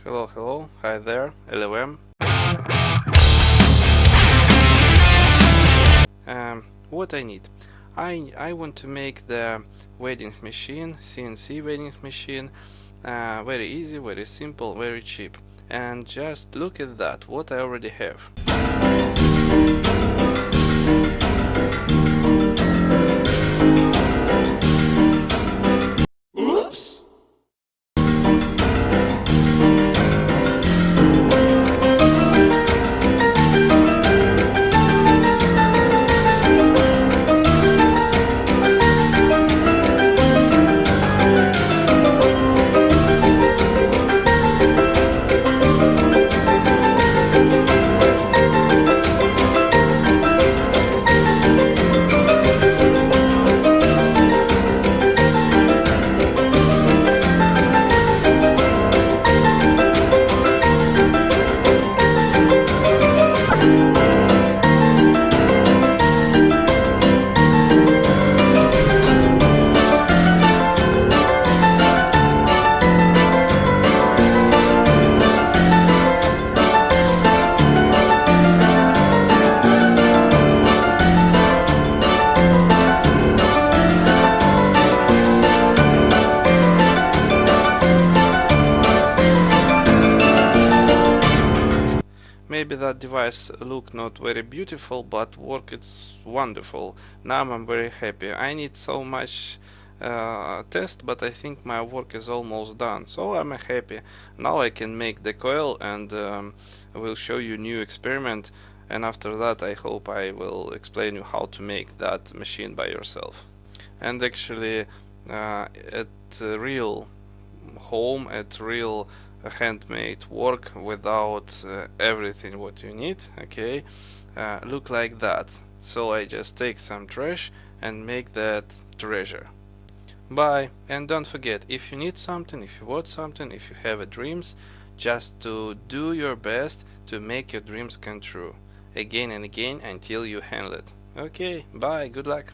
Hello, hello, hi there, ELEWEMM. What I need? I want to make the wedding machine, CNC wedding machine, very easy, very simple, very cheap. And just look at that, what I already have. Maybe that device look not very beautiful, but work it's wonderful. Now I'm very happy. I need so much test, but I think my work is almost done, so I'm happy. Now I can make the coil and I will show you new experiment, and after that I hope I will explain you how to make that machine by yourself. And actually at real home, at real handmade work without everything what you need, okay, look like that. So I just take some trash and make that treasure. Bye, and don't forget, if you need something, if you want something, if you have dreams, just to do your best to make your dreams come true again and again until you handle it. Okay, bye, good luck.